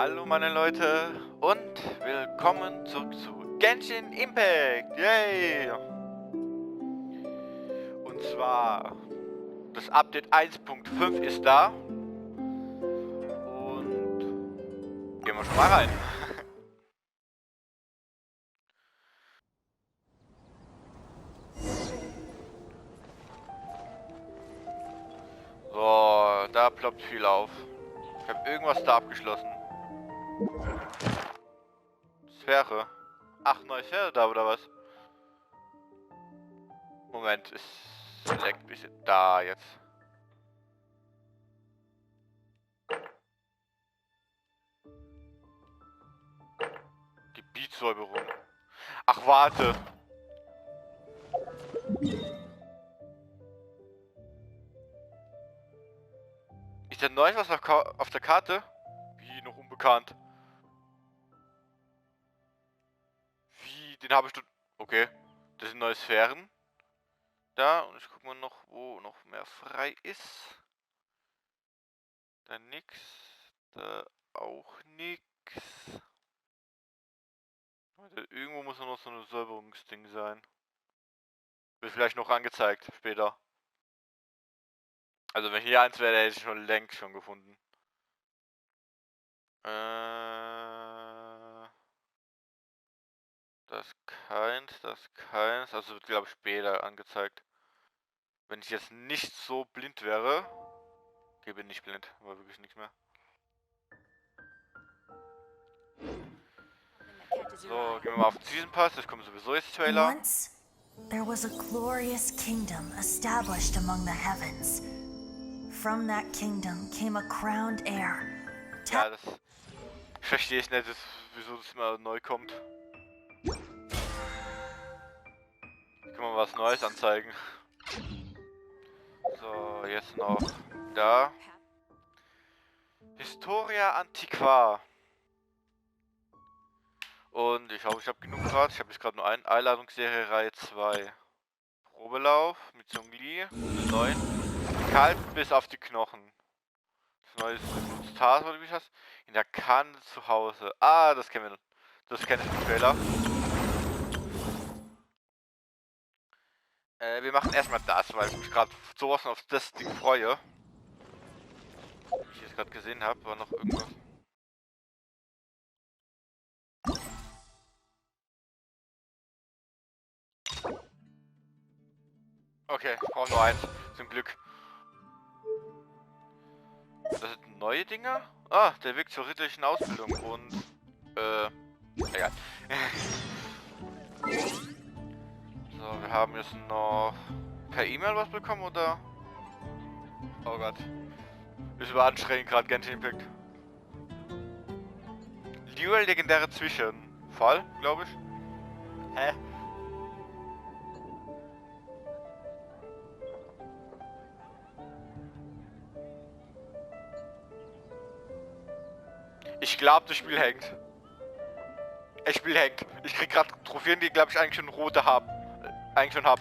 Hallo meine Leute und willkommen zurück zu Genshin Impact. Yay! Und zwar das Update 1.5 ist da und gehen wir schon mal rein. So, da ploppt viel auf. Ich habe irgendwas da abgeschlossen. Sphäre. Ach, neue Sphäre da oder was? Moment, es leckt ein bisschen. Da jetzt. Gebietssäuberung. Ach, warte. Ist da neu was auf der Karte? Wie, noch unbekannt. Wie, den habe ich dort... Okay, das sind neue Sphären. Da, und ich guck mal noch, wo noch mehr frei ist. Da nix. Da auch nix. Irgendwo muss noch so ein Säuberungsding sein. Wird vielleicht noch angezeigt, später. Also wenn hier eins wäre, hätte ich schon längst schon gefunden. Das ist keins. Also wird, glaube ich, später angezeigt. Wenn ich jetzt nicht so blind wäre. Okay, bin nicht blind, war wirklich nichts mehr. So, gehen wir mal auf den Season Pass, das kommt sowieso jetzt Trailer. Once, there was a glorious kingdom established among the heavens. From that kingdom came a crowned heir. Ja, das verstehe ich nicht, wieso das immer neu kommt. Können wir mal was Neues anzeigen. So, jetzt noch da. Historia Antiqua. Und ich hoffe, ich habe genug gerade. Ich habe jetzt gerade nur eine Einladungsserie Reihe 2. Probelauf mit Zhongli, 9. Kalt bis auf die Knochen. Das neue Stars oder wie das? In der Kanne zu Hause. Ah, das kennen wir. Das kenne ich im Trailer. Wir machen erstmal das, weil ich mich gerade sowas auf das Ding freue. Wie ich es gerade gesehen habe, war noch irgendwas. Okay, ich brauche nur eins, zum Glück. Das sind neue Dinger? Ah, der Weg zur ritterlichen Ausbildung und, egal. So, wir haben jetzt noch per E-Mail was bekommen, oder? Oh Gott. Ist über anstrengend gerade, Genshin Impact. Duel legendäre Zwischenfall, glaube ich. Hä? Ich glaube, das Spiel hängt. Das Spiel hängt. Ich krieg gerade Trophäen, die glaube ich eigentlich schon rote haben. Eigentlich schon hab.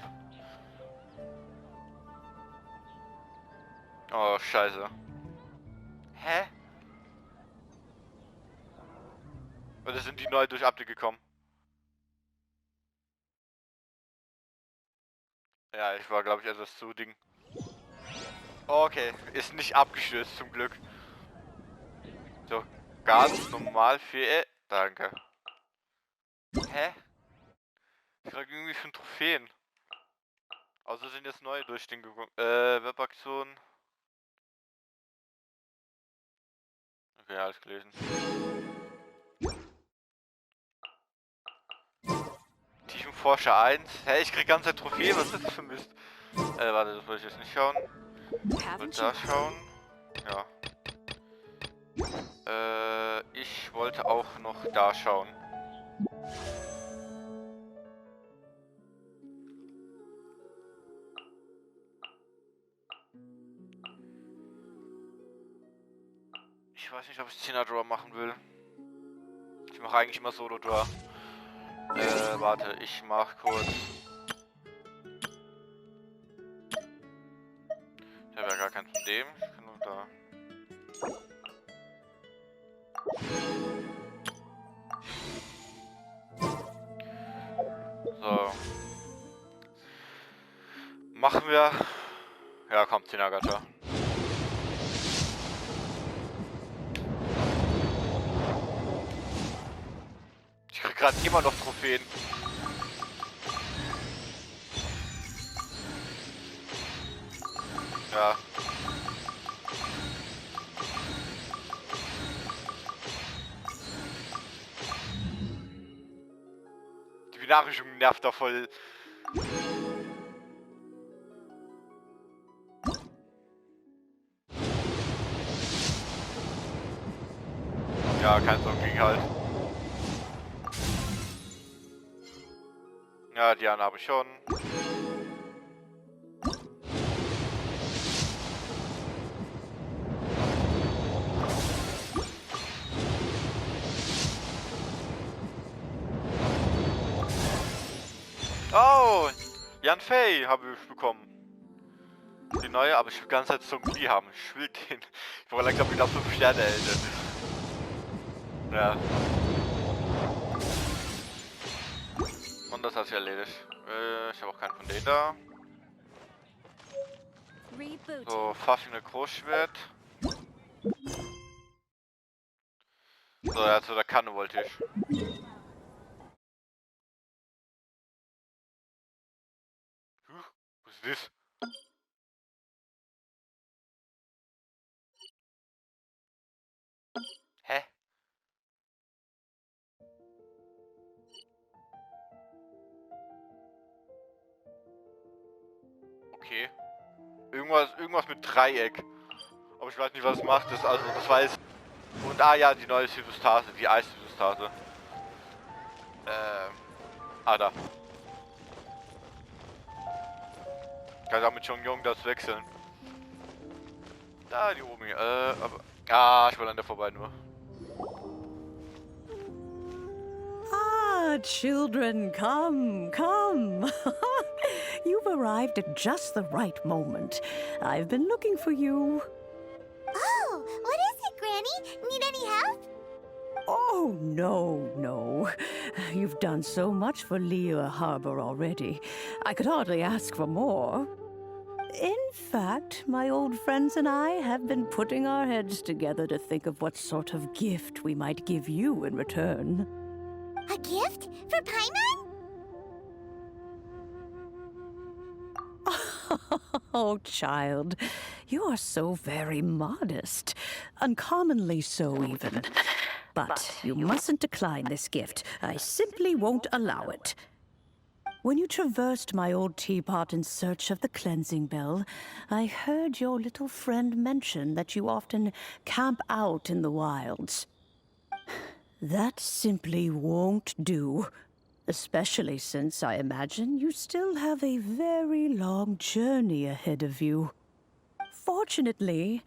Oh, scheiße. Hä? Oder sind die neu durch Update gekommen? Ja, ich war glaube ich etwas zu Ding. Okay, ist nicht abgestürzt zum Glück. So, ganz normal für... danke. Hä? Ich krieg irgendwie schon Trophäen. Außer sind jetzt neue durch den gekommen. Webaktion. Okay, alles gelesen. Tiefenforscher 1. Hä, ich krieg ganze Zeit Trophäen, was ist das für Mist? Warte, das wollte ich jetzt nicht schauen. Ich wollte da schauen. Ja. Ich wollte auch noch da schauen. Ich weiß nicht, ob ich 10er Draw machen will. Ich mache eigentlich immer Solo Draw. Warte, ich mach kurz. Ich habe ja gar kein Problem. Ich kann nur da. machen wir... Ja, komm, 10er Gacha. Ich krieg gerade immer noch Trophäen. Ja. Die Benachrichtigung nervt da voll. Ja, kein Song ging halt. Ja, die anderen habe ich schon. Oh, Jan Fei habe ich bekommen. Die neue, aber ich will ganz Zeit zum Key haben. Ich will den. Ich brauche langsam wieder 5 Sterne, Alter. Ja. Und das hat sich erledigt. Ich habe auch keinen von denen da. So, Fasching Großschwert. So, ja, zu der Kanne wollte ich. Was ist das? Hä? Okay. Irgendwas mit Dreieck. Aber ich weiß nicht, was es macht. Das war jetzt. Und ja, die neue Syphostase, die Eis-Syphostase. Da. Kann damit schon jung das wechseln. Da, die Omi, aber. Ich will an der vorbei nur. Ah, children, come, come. You've arrived at just the right moment. I've been looking for you. Oh, what is it, Granny? Need any help? Oh, no. You've done so much for Lea Harbor already. I could hardly ask for more. In fact, my old friends and I have been putting our heads together to think of what sort of gift we might give you in return. A gift? For Paimon? Oh, child, you are so very modest. Uncommonly so, even. But you mustn't decline this gift. I simply won't allow it. When you traversed my old teapot in search of the cleansing bell, I heard your little friend mention that you often camp out in the wilds. That simply won't do. Especially since I imagine you still have a very long journey ahead of you. Fortunately,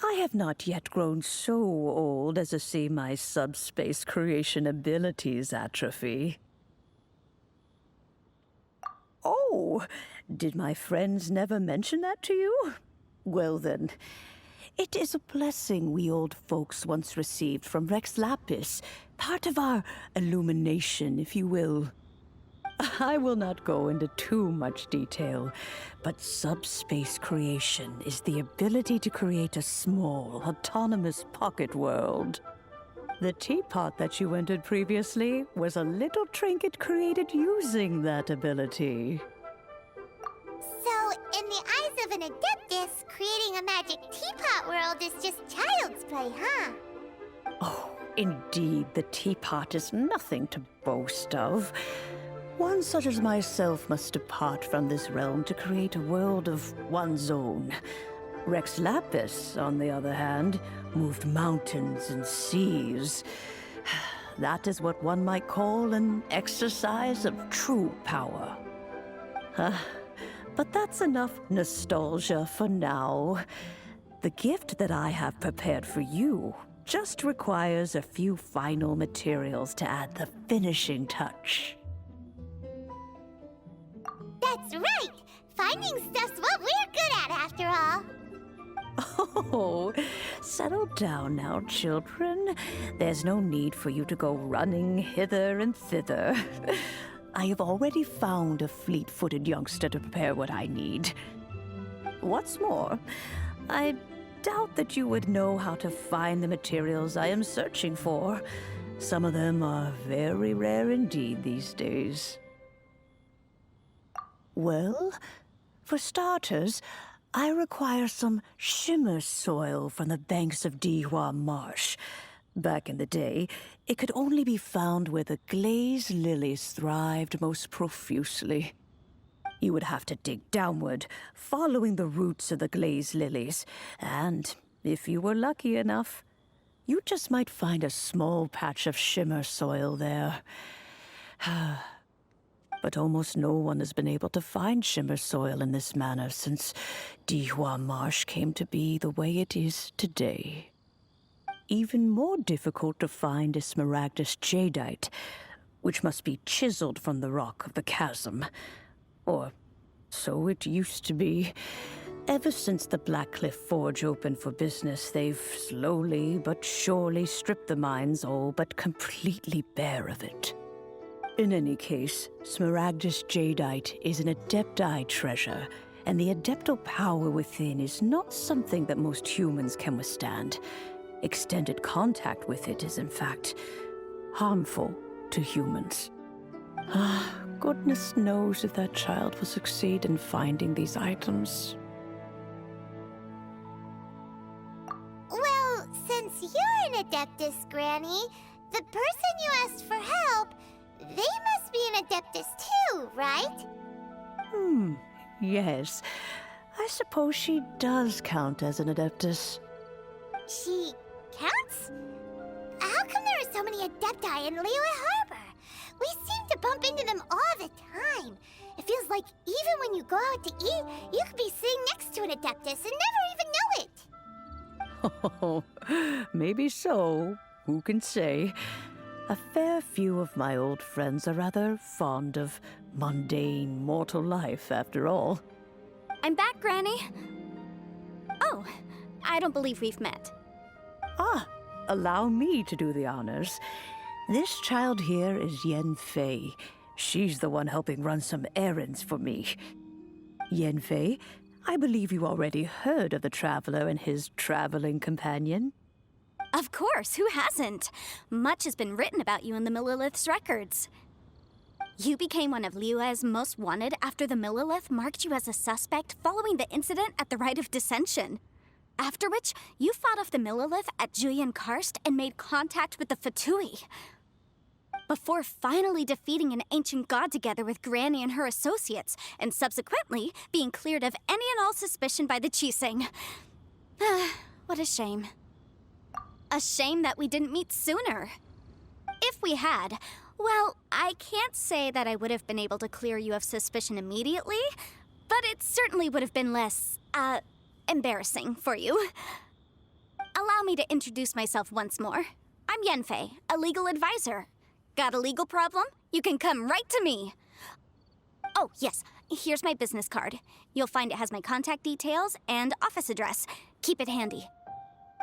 I have not yet grown so old as to see my subspace creation abilities atrophy. Oh, did my friends never mention that to you? Well then, it is a blessing we old folks once received from Rex Lapis, part of our illumination, if you will. I will not go into too much detail, but subspace creation is the ability to create a small, autonomous pocket world. The teapot that you entered previously was a little trinket created using that ability. So, in the eyes of an adeptus, creating a magic teapot world is just child's play, huh? Oh, indeed, the teapot is nothing to boast of. One such as myself must depart from this realm to create a world of one's own. Rex Lapis, on the other hand, moved mountains and seas. That is what one might call an exercise of true power. But that's enough nostalgia for now. The gift that I have prepared for you just requires a few final materials to add the finishing touch. That's right! Finding stuff's what we're good at, after all. Oh, settle down now, children. There's no need for you to go running hither and thither. I have already found a fleet-footed youngster to prepare what I need. What's more, I doubt that you would know how to find the materials I am searching for. Some of them are very rare indeed these days. Well, for starters, I require some shimmer soil from the banks of Dihua Marsh. Back in the day, it could only be found where the glazed lilies thrived most profusely. You would have to dig downward, following the roots of the glazed lilies, and if you were lucky enough, you just might find a small patch of shimmer soil there. But almost no one has been able to find shimmer soil in this manner since Dihua Marsh came to be the way it is today. Even more difficult to find is smaragdus jadeite, which must be chiseled from the rock of the chasm. Or so it used to be. Ever since the Blackcliff Forge opened for business, they've slowly but surely stripped the mines all but completely bare of it. In any case, smaragdus jadeite is an adepti treasure, and the adeptal power within is not something that most humans can withstand. Extended contact with it is, in fact, harmful to humans. Goodness knows if that child will succeed in finding these items. Well, since you're an Adeptus, Granny, the person you asked for help, they must be an Adeptus too, right? Yes. I suppose she does count as an Adeptus. She counts? How come there are so many Adepti in Liyue Harbor? We seem to bump into them all the time. It feels like even when you go out to eat, you could be sitting next to an Adeptus and never even know it. Oh, maybe so. Who can say? A fair few of my old friends are rather fond of mundane mortal life, after all. I'm back, Granny. Oh, I don't believe we've met. Allow me to do the honors. This child here is Yanfei. She's the one helping run some errands for me. Yanfei, I believe you already heard of the traveler and his traveling companion. Of course, who hasn't? Much has been written about you in the Millilith's records. You became one of Liyue's most wanted after the Millilith marked you as a suspect following the incident at the Rite of Dissension. After which, you fought off the Millilith at Julian Karst and made contact with the Fatui. Before finally defeating an ancient god together with Granny and her associates, and subsequently being cleared of any and all suspicion by the Chiseng. What a shame. A shame that we didn't meet sooner. If we had, well, I can't say that I would have been able to clear you of suspicion immediately, but it certainly would have been less, embarrassing for you. Allow me to introduce myself once more. I'm Yanfei, a legal advisor. Got a legal problem? You can come right to me. Oh, yes, here's my business card. You'll find it has my contact details and office address. Keep it handy.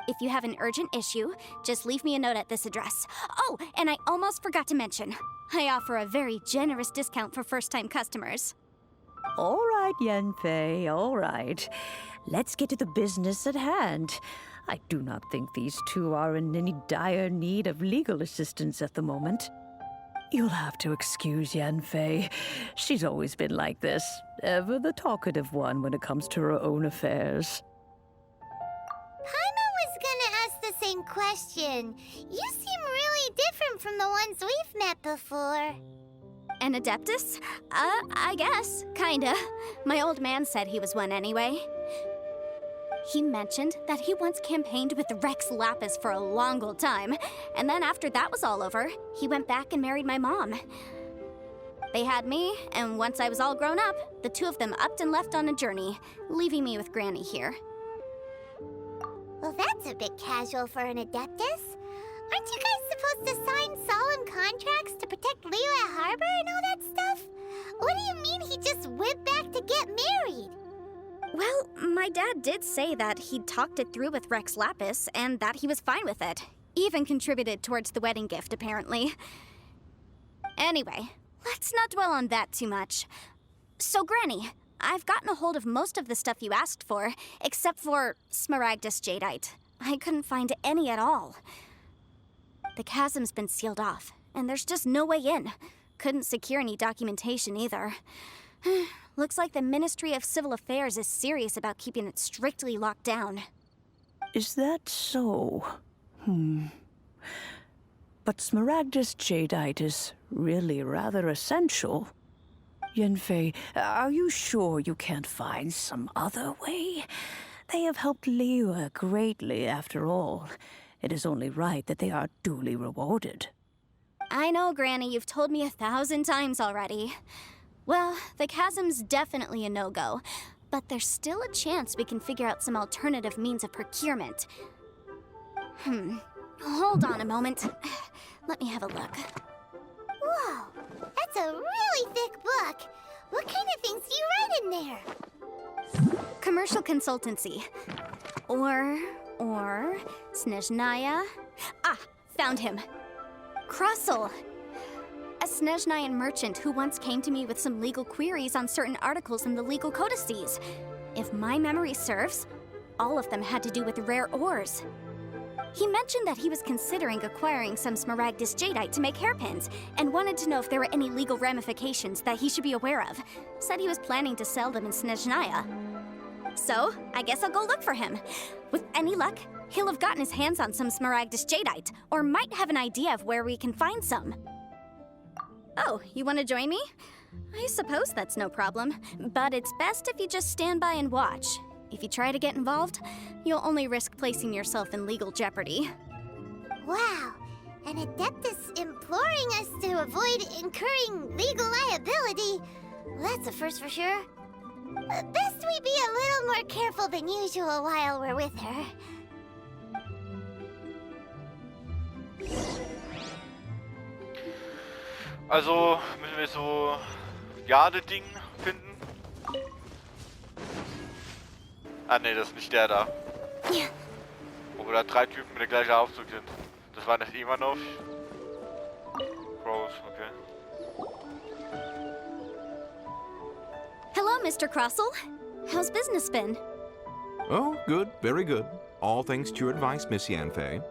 If you have an urgent issue, just leave me a note at this address. Oh, and I almost forgot to mention, I offer a very generous discount for first-time customers. All right, Yanfei, all right. Let's get to the business at hand. I do not think these two are in any dire need of legal assistance at the moment. You'll have to excuse Yanfei. She's always been like this, ever the talkative one when it comes to her own affairs. Paimon was gonna ask the same question. You seem really different from the ones we've met before. An Adeptus? I guess. Kinda. My old man said he was one anyway. He mentioned that he once campaigned with Rex Lapis for a long old time, and then after that was all over, he went back and married my mom. They had me, and once I was all grown up, the two of them upped and left on a journey, leaving me with Granny here. Well, that's a bit casual for an Adeptus. Aren't you guys supposed to sign solemn contracts to protect Liyue Harbor and all that stuff? What do you mean he just went back to get married? Well, my dad did say that he'd talked it through with Rex Lapis and that he was fine with it. Even contributed towards the wedding gift, apparently. Anyway, Let's not dwell on that too much. So, Granny, I've gotten a hold of most of the stuff you asked for, except for Smaragdus Jadeite. I couldn't find any at all. The chasm's been sealed off, and there's just no way in. Couldn't secure any documentation either. Looks like the Ministry of Civil Affairs is serious about keeping it strictly locked down. Is that so? But Smaragdus Jadeite is really rather essential. Yanfei, are you sure you can't find some other way? They have helped Liyue greatly, after all. It is only right that they are duly rewarded. I know, Granny, you've told me 1,000 times already. Well, the chasm's definitely a no-go, but there's still a chance we can figure out some alternative means of procurement. Hold on a moment. Let me have a look. Whoa, that's a really thick book. What kind of things do you write in there? Commercial consultancy. Or Snezhnaya. Ah, found him. Crossel. A Snezhnayan merchant who once came to me with some legal queries on certain articles in the legal codices. If my memory serves, all of them had to do with rare ores. He mentioned that he was considering acquiring some Smaragdus Jadeite to make hairpins, and wanted to know if there were any legal ramifications that he should be aware of. Said he was planning to sell them in Snezhnaya. So, I guess I'll go look for him. With any luck, he'll have gotten his hands on some Smaragdus Jadeite, or might have an idea of where we can find some. Oh, you want to join me? I suppose that's no problem, but it's best if you just stand by and watch. If you try to get involved, you'll only risk placing yourself in legal jeopardy. Wow, an Adeptus imploring us to avoid incurring legal liability. That's a first for sure. Best we be a little more careful than usual while we're with her. Also müssen wir so Jade-Ding finden. Ah ne, das ist nicht der da. Ja. Wo da 3 Typen mit der gleichen Aufzug sind. Das war nicht Ivanov. Rose, okay. Hello, Mr. Crossel. How's business been? Oh, good, very good. All thanks to your advice, Miss Yanfei.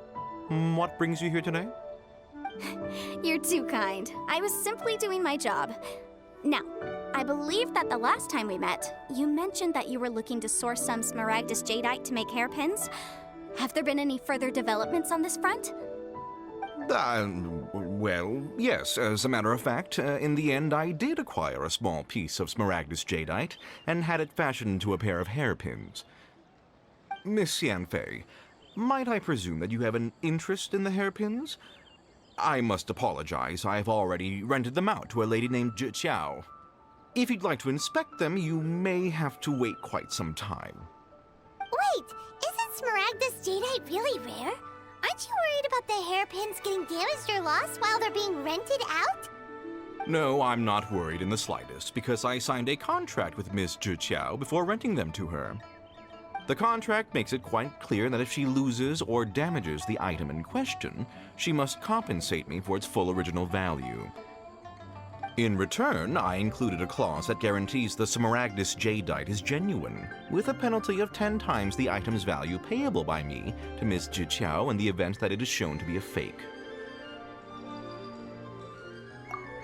What brings you here today? You're too kind. I was simply doing my job. Now, I believe that the last time we met, you mentioned that you were looking to source some Smaragdus Jadeite to make hairpins. Have there been any further developments on this front? Well, yes. As a matter of fact, in the end, I did acquire a small piece of Smaragdus Jadeite and had it fashioned into a pair of hairpins. Miss Yanfei, might I presume that you have an interest in the hairpins? I must apologize. I've already rented them out to a lady named Zhiqiao. If you'd like to inspect them, you may have to wait quite some time. Wait, isn't Smaragdus Jadeite really rare? Aren't you worried about the hairpins getting damaged or lost while they're being rented out? No, I'm not worried in the slightest, because I signed a contract with Miss Zhiqiao before renting them to her. The contract makes it quite clear that if she loses or damages the item in question, she must compensate me for its full original value. In return, I included a clause that guarantees the Smaragdus Jadeite is genuine, with a penalty of 10 times the item's value payable by me to Miss Zhiqiao in the event that it is shown to be a fake.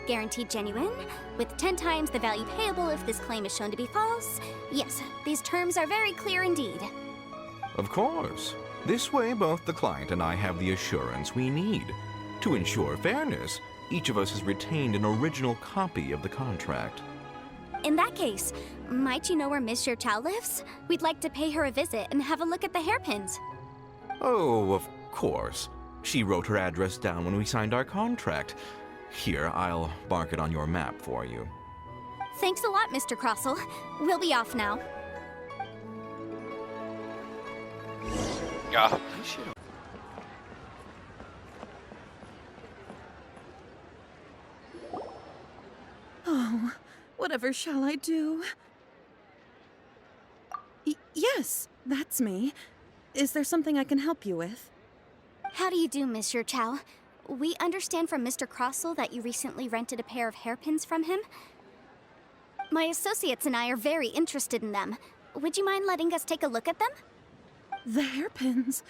Guaranteed genuine, with 10 times the value payable if this claim is shown to be false. Yes, these terms are very clear indeed. Of course. This way, both the client and I have the assurance we need. To ensure fairness, each of us has retained an original copy of the contract. In that case, might you know where Miss Zhiqiao lives? We'd like to pay her a visit and have a look at the hairpins. Oh, of course. She wrote her address down when we signed our contract. Here, I'll mark it on your map for you. Thanks a lot, Mr. Crossel. We'll be off now. Ja. Oh, whatever shall I do? Yes, that's me. Is there something I can help you with? How do you do, Miss Zhiqiao? We understand from Mr. Crossell that you recently rented a pair of hairpins from him. My associates and I are very interested in them. Would you mind letting us take a look at them? The hairpins.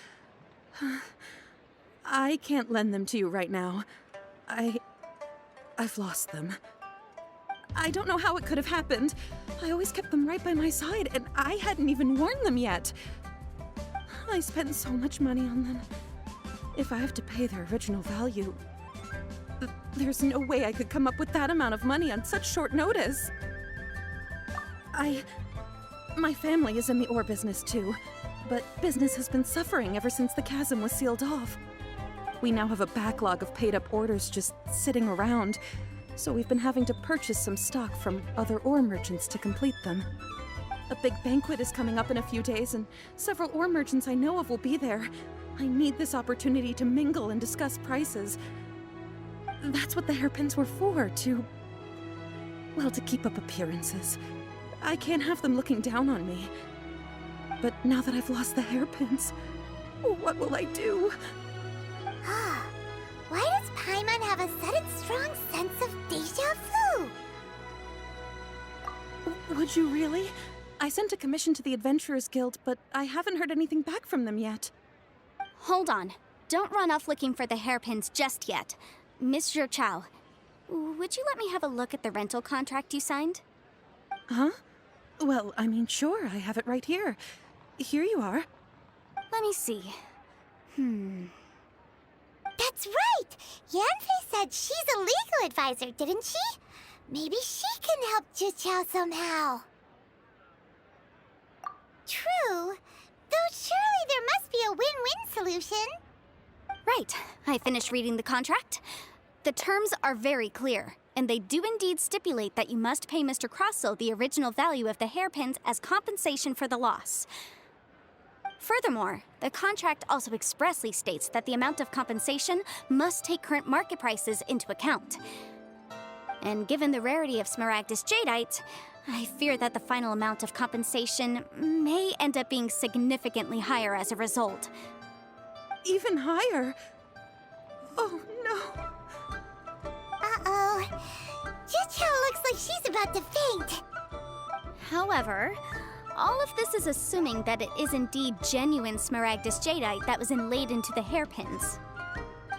I can't lend them to you right now. I've lost them. I don't know how it could have happened. I always kept them right by my side, and I hadn't even worn them yet. I spent so much money on them. If I have to pay their original value, there's no way I could come up with that amount of money on such short notice. My family is in the ore business too, but business has been suffering ever since the chasm was sealed off. We now have a backlog of paid-up orders just sitting around, so we've been having to purchase some stock from other ore merchants to complete them. A big banquet is coming up in a few days, and several ore merchants I know of will be there. I need this opportunity to mingle and discuss prices. That's what the hairpins were for, to keep up appearances. I can't have them looking down on me. But now that I've lost the hairpins, what will I do? Why does Paimon have a sudden strong sense of déjà vu? Would you really? I sent a commission to the Adventurers Guild, but I haven't heard anything back from them yet. Hold on. Don't run off looking for the hairpins just yet. Miss Zhou, would you let me have a look at the rental contract you signed? Huh? Well, I mean, sure, I have it right here. Here you are. Let me see. That's right! Yanfei said she's a legal advisor, didn't she? Maybe she can help Zhiqiao somehow. True. Though surely there must be a win-win solution. Right. I finished reading the contract. The terms are very clear, and they do indeed stipulate that you must pay Mr. Crossell the original value of the hairpins as compensation for the loss. Furthermore, the contract also expressly states that the amount of compensation must take current market prices into account. And given the rarity of Smaragdus jadeite, I fear that the final amount of compensation may end up being significantly higher as a result. Even higher? Oh, no. Uh-oh. Zhiqiao looks like she's about to faint. However, all of this is assuming that it is indeed genuine Smaragdus jadeite that was inlaid into the hairpins.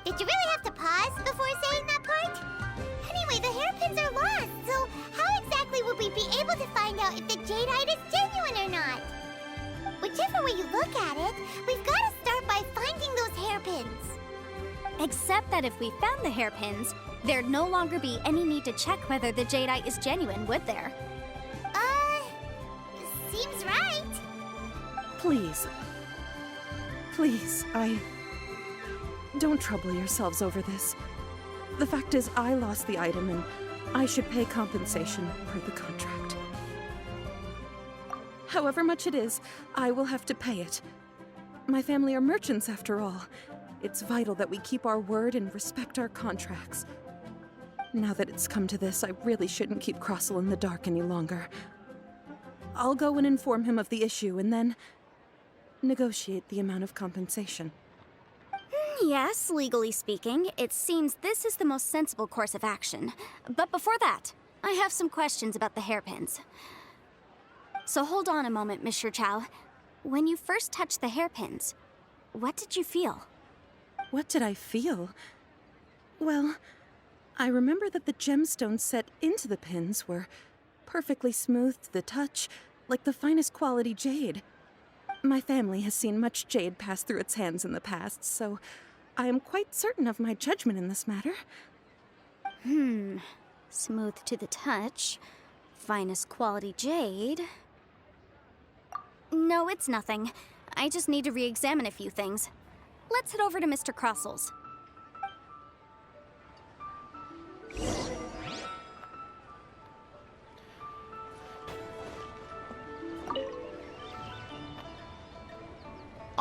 Did you really have to pause before saying that part? Anyway, the hairpins are lost, so how exactly would we be able to find out if the jadeite is genuine or not? Whichever way you look at it, we've got to start by finding those hairpins. Except that if we found the hairpins, there'd no longer be any need to check whether the jadeite is genuine, would there? Seems right. Please. Don't trouble yourselves over this. The fact is, I lost the item, and I should pay compensation per the contract. However much it is, I will have to pay it. My family are merchants, after all. It's vital that we keep our word and respect our contracts. Now that it's come to this, I really shouldn't keep Crossell in the dark any longer. I'll go and inform him of the issue, and then negotiate the amount of compensation. Yes, legally speaking, it seems this is the most sensible course of action. But before that, I have some questions about the hairpins. So hold on a moment, Miss Zhou. When you first touched the hairpins, what did you feel? What did I feel? Well, I remember that the gemstones set into the pins were perfectly smooth to the touch, like the finest quality jade. My family has seen much jade pass through its hands in the past, so I am quite certain of my judgment in this matter. Smooth to the touch. Finest quality jade. No, it's nothing. I just need to re-examine a few things. Let's head over to Mr. Crossell's.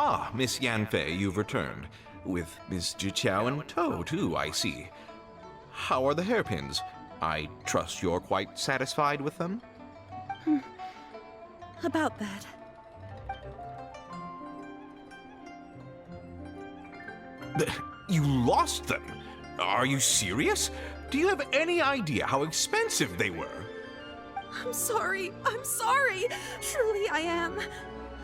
Ah, Miss Yanfei, you've returned. With Miss Zhiqiao in tow, too, I see. How are the hairpins? I trust you're quite satisfied with them? About that. You lost them? Are you serious? Do you have any idea how expensive they were? I'm sorry. I'm sorry. Truly I am.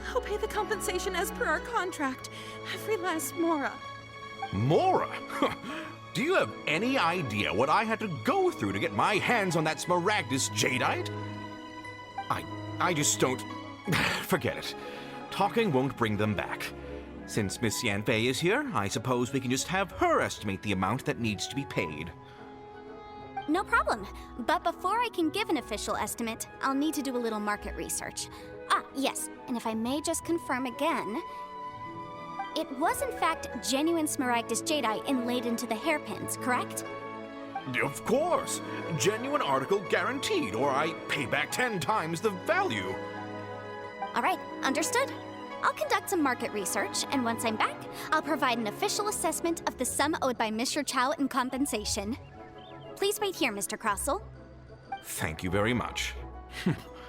I'll pay the compensation as per our contract. Every last mora. Mora? Do you have any idea what I had to go through to get my hands on that Smaragdus jadeite? I just don't... Forget it. Talking won't bring them back. Since Miss Yanfei is here, I suppose we can just have her estimate the amount that needs to be paid. No problem. But before I can give an official estimate, I'll need to do a little market research. Ah, yes, and if I may just confirm again, it was in fact genuine Smaragdus jadeite inlaid into the hairpins, correct? Of course. Genuine article guaranteed, or I pay back 10 times the value. All right, understood. I'll conduct some market research, and once I'm back, I'll provide an official assessment of the sum owed by Mr. Chow in compensation. Please wait here, Mr. Crossell. Thank you very much.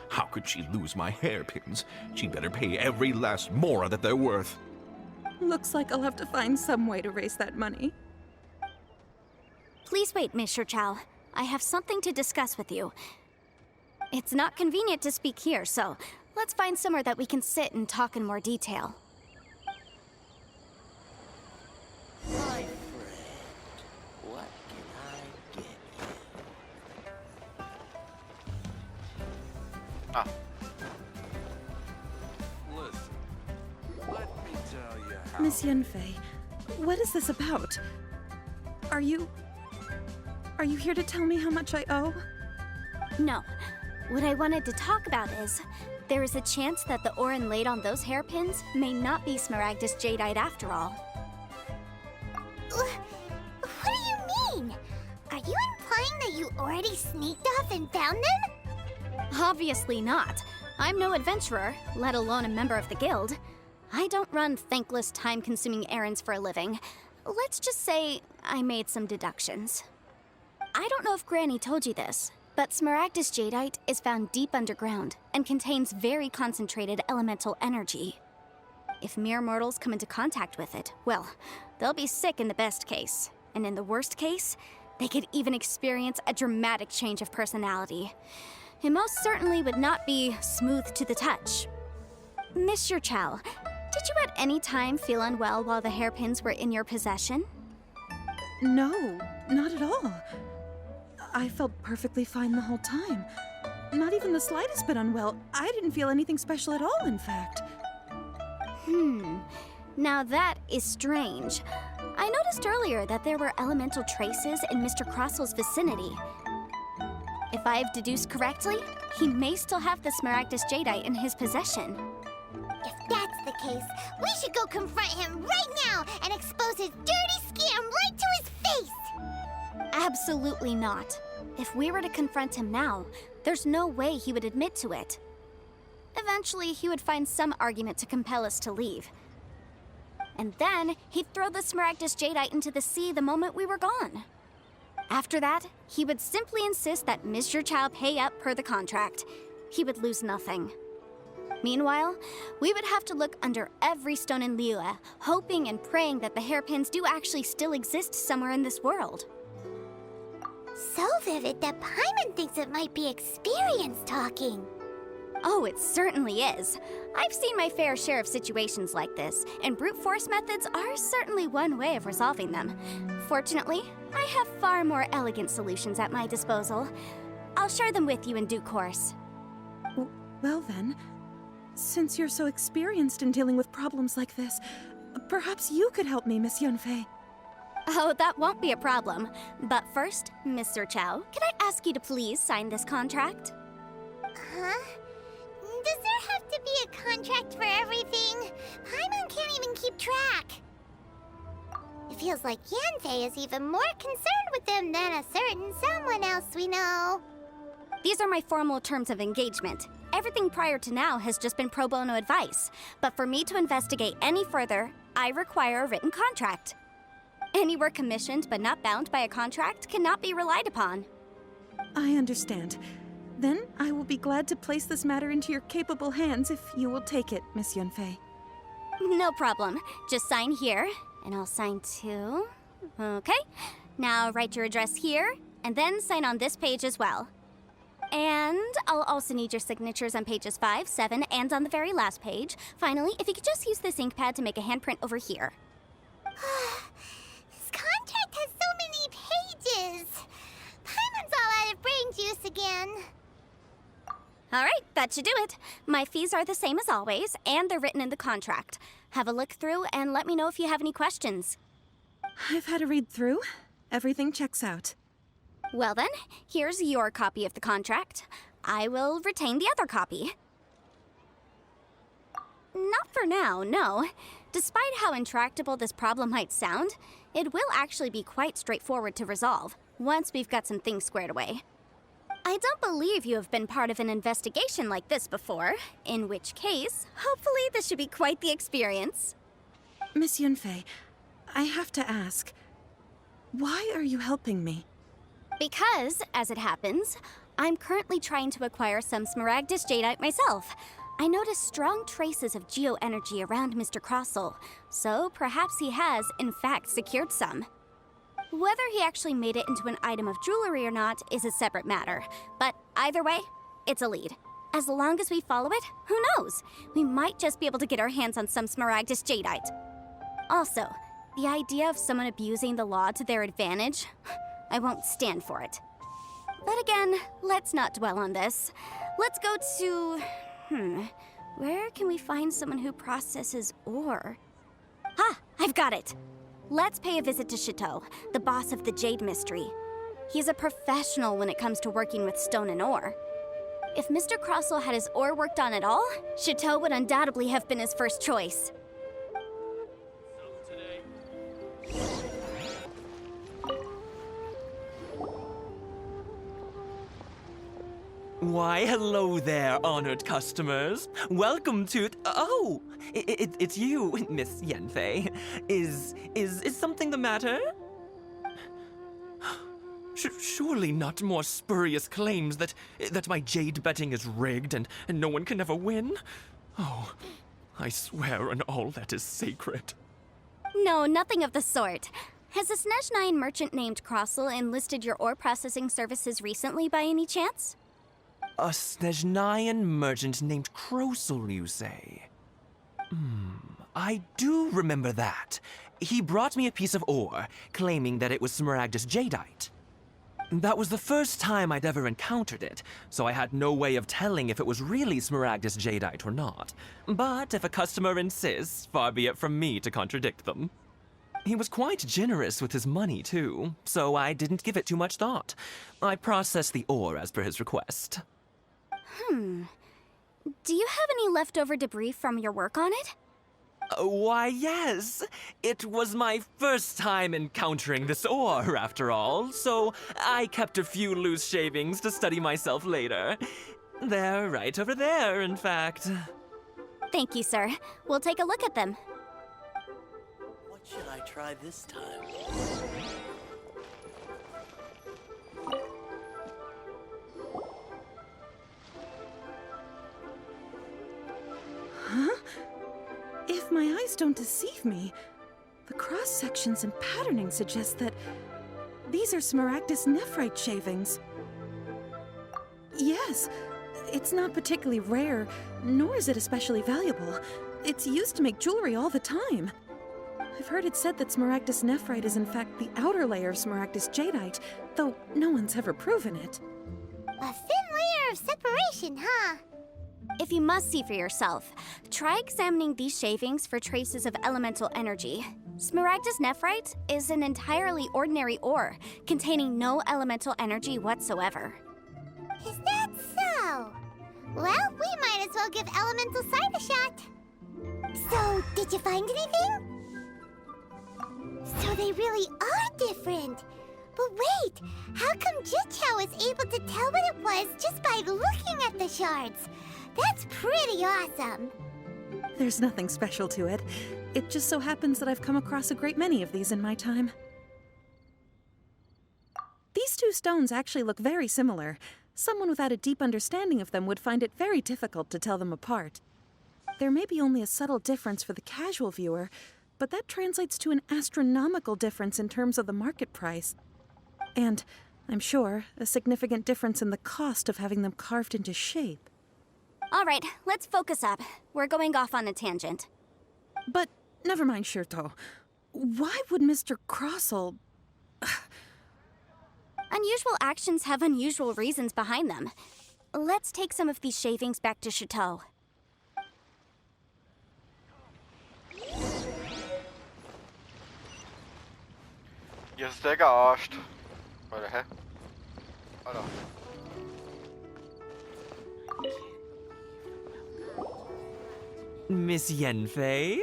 How could she lose my hairpins? She'd better pay every last mora that they're worth. Looks like I'll have to find some way to raise that money. Please wait, Mr. Chow. I have something to discuss with you. It's not convenient to speak here, so let's find somewhere that we can sit and talk in more detail. My friend, what can I get you? Ah, Listen, let me tell you how. Miss Yanfei, what is this about? Are you here to tell me how much I owe? No. What I wanted to talk about is, there is a chance that the ore inlaid on those hairpins may not be Smaragdus jadeite after all. What do you mean? Are you implying that you already sneaked off and found them? Obviously not. I'm no adventurer, let alone a member of the guild. I don't run thankless, time-consuming errands for a living. Let's just say I made some deductions. I don't know if Granny told you this, but Smaragdus jadeite is found deep underground and contains very concentrated elemental energy. If mere mortals come into contact with it, well, they'll be sick in the best case. And in the worst case, they could even experience a dramatic change of personality. It most certainly would not be smooth to the touch. Mr. Chow, did you at any time feel unwell while the hairpins were in your possession? No, not at all. I felt perfectly fine the whole time. Not even the slightest bit unwell. I didn't feel anything special at all, in fact. Now that is strange. I noticed earlier that there were elemental traces in Mr. Crossell's vicinity. If I've deduced correctly, he may still have the Smaragdus jadeite in his possession. If that's the case, we should go confront him right now and expose his dirty scam right to his face! Absolutely not. If we were to confront him now, there's no way he would admit to it. Eventually, he would find some argument to compel us to leave. And then, he'd throw the Smaragdus jadeite into the sea the moment we were gone. After that, he would simply insist that Mr. Chow pay up per the contract. He would lose nothing. Meanwhile, we would have to look under every stone in Liyue, hoping and praying that the hairpins do actually still exist somewhere in this world. So vivid that Paimon thinks it might be experience talking. Oh, it certainly is. I've seen my fair share of situations like this, and brute force methods are certainly one way of resolving them. Fortunately, I have far more elegant solutions at my disposal. I'll share them with you in due course. Well then, since you're so experienced in dealing with problems like this, perhaps you could help me, Miss Yanfei. Oh, that won't be a problem. But first, Mr. Chow, can I ask you to please sign this contract? Huh? Does there have to be a contract for everything? Paimon can't even keep track. It feels like Yanfei is even more concerned with them than a certain someone else we know. These are my formal terms of engagement. Everything prior to now has just been pro bono advice. But for me to investigate any further, I require a written contract. Any work commissioned but not bound by a contract cannot be relied upon. I understand. Then I will be glad to place this matter into your capable hands if you will take it, Miss Yanfei. No problem. Just sign here, and I'll sign too. Okay, now write your address here, and then sign on this page as well. And I'll also need your signatures on pages 5, 7, and on the very last page. Finally, if you could just use this ink pad to make a handprint over here. This contract has so many pages. Paimon's all out of brain juice again. All right, that should do it. My fees are the same as always, and they're written in the contract. Have a look through and let me know if you have any questions. I've had a read through. Everything checks out. Well then, here's your copy of the contract. I will retain the other copy. Not for now, no. Despite how intractable this problem might sound, it will actually be quite straightforward to resolve, once we've got some things squared away. I don't believe you have been part of an investigation like this before, in which case, hopefully this should be quite the experience. Miss Yunfei, I have to ask, why are you helping me? Because, as it happens, I'm currently trying to acquire some Smaragdus Jadeite myself. I noticed strong traces of geoenergy around Mr. Crossel, so perhaps he has, in fact, secured some. Whether he actually made it into an item of jewelry or not is a separate matter, but either way, it's a lead. As long as we follow it, who knows? We might just be able to get our hands on some Smaragdus Jadeite. Also, the idea of someone abusing the law to their advantage, I won't stand for it. But again, let's not dwell on this. Let's go to... where can we find someone who processes ore? Ah, I've got it! Let's pay a visit to Chateau, the boss of the Jade Mystery. He's a professional when it comes to working with stone and ore. If Mr. Crossel had his ore worked on at all, Chateau would undoubtedly have been his first choice. Why, hello there, honored customers. Welcome to... Oh, it's you, Miss Yanfei. Is something the matter? Surely not more spurious claims that my jade betting is rigged and no one can ever win? Oh, I swear on all that is sacred. No, nothing of the sort. Has a Snezhnine merchant named Crossel enlisted your ore processing services recently by any chance? A Snezhnine merchant named Crossel, you say? I do remember that. He brought me a piece of ore, claiming that it was Smaragdus Jadeite. That was the first time I'd ever encountered it, so I had no way of telling if it was really Smaragdus Jadeite or not. But if a customer insists, far be it from me to contradict them. He was quite generous with his money, too, so I didn't give it too much thought. I processed the ore as per his request. Do you have any leftover debris from your work on it? Why, yes. It was my first time encountering this ore, after all, so I kept a few loose shavings to study myself later. They're right over there, in fact. Thank you, sir. We'll take a look at them. What should I try this time? Huh? If my eyes don't deceive me, the cross-sections and patterning suggest that these are Smaragdus nephrite shavings. Yes, it's not particularly rare, nor is it especially valuable. It's used to make jewelry all the time. I've heard it said that Smaragdus nephrite is in fact the outer layer of Smaragdus jadeite, though no one's ever proven it. A thin layer of separation, huh? If you must see for yourself, try examining these shavings for traces of elemental energy. Smaragdus nephrite is an entirely ordinary ore, containing no elemental energy whatsoever. Is that so? Well, we might as well give elemental sight a shot. So, did you find anything? So they really are different. But wait, how come Jichao was able to tell what it was just by looking at the shards? That's pretty awesome. There's nothing special to it. It just so happens that I've come across a great many of these in my time. These two stones actually look very similar. Someone without a deep understanding of them would find it very difficult to tell them apart. There may be only a subtle difference for the casual viewer, but that translates to an astronomical difference in terms of the market price. And, I'm sure, a significant difference in the cost of having them carved into shape. All right, let's focus up. We're going off on a tangent. But, never mind, Shirto. Why would Mr. Crossell... Unusual actions have unusual reasons behind them. Let's take some of these shavings back to Chateau. Ihr seid der gearscht. Oder hä? Oder? Miss Yenfei?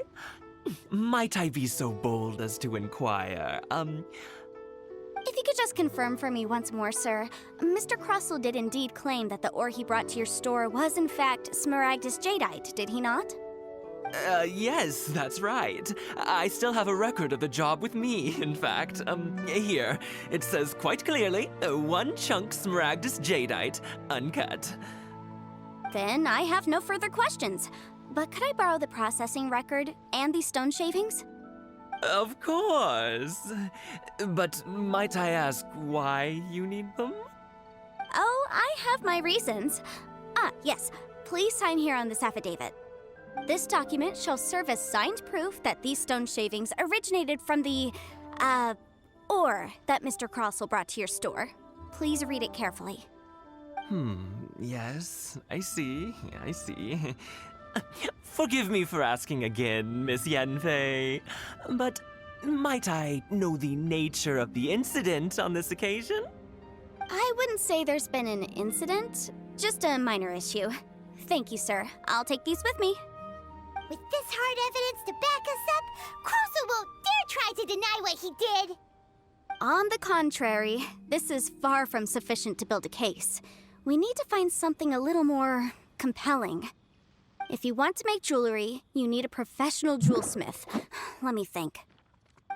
Might I be so bold as to inquire, If you could just confirm for me once more, sir. Mr. Crossell did indeed claim that the ore he brought to your store was in fact Smaragdus jadeite, did he not? Yes, that's right. I still have a record of the job with me, in fact. Here. It says quite clearly, 1 chunk Smaragdus jadeite, uncut. Then I have no further questions. But could I borrow the processing record and these stone shavings? Of course. But might I ask why you need them? Oh, I have my reasons. Ah, yes. Please sign here on this affidavit. This document shall serve as signed proof that these stone shavings originated from the, ore that Mr. Crossell brought to your store. Please read it carefully. Yes, I see. Forgive me for asking again, Miss Yenfei, but might I know the nature of the incident on this occasion? I wouldn't say there's been an incident, just a minor issue. Thank you, sir. I'll take these with me. With this hard evidence to back us up, Crossell won't dare try to deny what he did! On the contrary, this is far from sufficient to build a case. We need to find something a little more compelling. If you want to make jewelry, you need a professional jewelsmith. Let me think.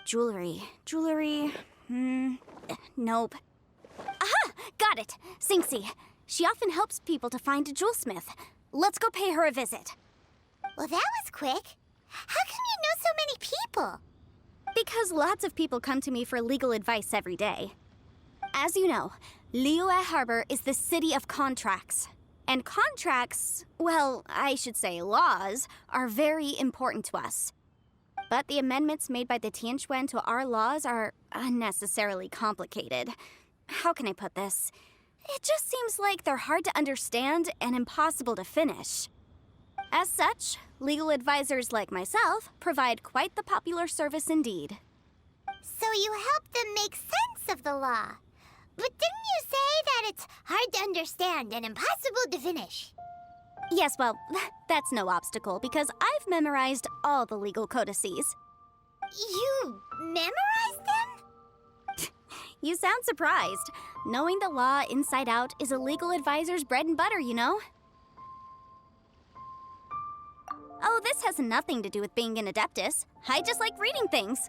Jewelry. Nope. Aha! Got it! Sinxi. She often helps people to find a jewelsmith. Let's go pay her a visit. Well, that was quick. How come you know so many people? Because lots of people come to me for legal advice every day. As you know, Liyue Harbor is the city of contracts. And contracts, well, I should say laws, are very important to us. But the amendments made by the Tianquan to our laws are unnecessarily complicated. How can I put this? It just seems like they're hard to understand and impossible to finish. As such, legal advisors like myself provide quite the popular service indeed. So you help them make sense of the law. But didn't you say that it's hard to understand and impossible to finish? Yes, well, that's no obstacle because I've memorized all the legal codices. You memorized them? You sound surprised. Knowing the law inside out is a legal advisor's bread and butter, you know? Oh, this has nothing to do with being an adeptus. I just like reading things.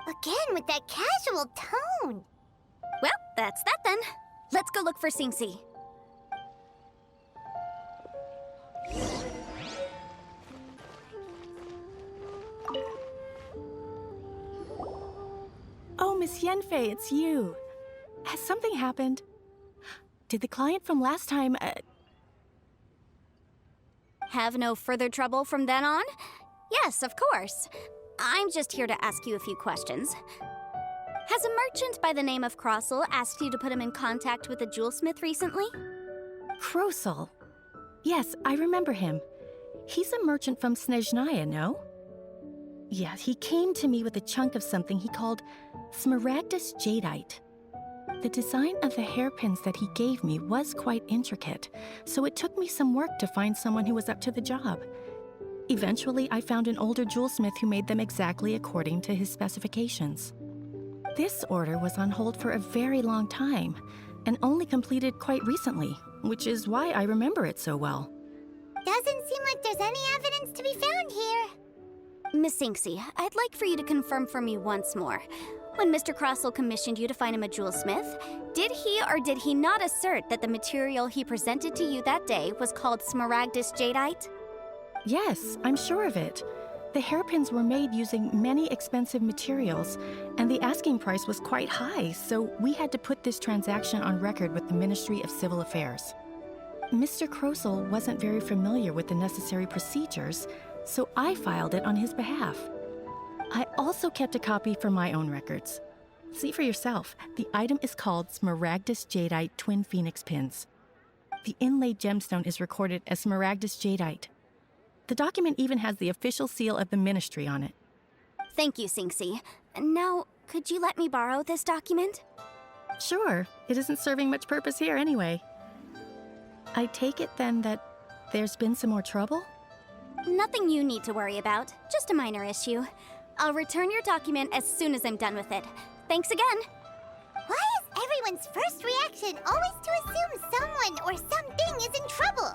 Again, with that casual tone. Well, that's that then. Let's go look for Sinxi. Oh, Miss Yenfei, it's you. Has something happened? Did the client from last time, Have no further trouble from then on? Yes, of course. I'm just here to ask you a few questions. Has a merchant by the name of Crossell asked you to put him in contact with a jewelsmith recently? Crossell? Yes, I remember him. He's a merchant from Snezhnaya, no? Yeah, he came to me with a chunk of something he called Smaragdus jadeite. The design of the hairpins that he gave me was quite intricate, so it took me some work to find someone who was up to the job. Eventually, I found an older jewelsmith who made them exactly according to his specifications. This order was on hold for a very long time, and only completed quite recently, which is why I remember it so well. Doesn't seem like there's any evidence to be found here. Miss Sinxi, I'd like for you to confirm for me once more. When Mr. Crossell commissioned you to find him a jewelsmith, did he or did he not assert that the material he presented to you that day was called Smaragdus jadeite? Yes, I'm sure of it. The hairpins were made using many expensive materials, and the asking price was quite high, so we had to put this transaction on record with the Ministry of Civil Affairs. Mr. Krosel wasn't very familiar with the necessary procedures, so I filed it on his behalf. I also kept a copy for my own records. See for yourself, the item is called Smaragdus Jadeite Twin Phoenix Pins. The inlaid gemstone is recorded as Smaragdus Jadeite. The document even has the official seal of the Ministry on it. Thank you, Sinxi. Now, could you let me borrow this document? Sure, it isn't serving much purpose here anyway. I take it then that there's been some more trouble? Nothing you need to worry about, just a minor issue. I'll return your document as soon as I'm done with it. Thanks again! Why is everyone's first reaction always to assume someone or something is in trouble?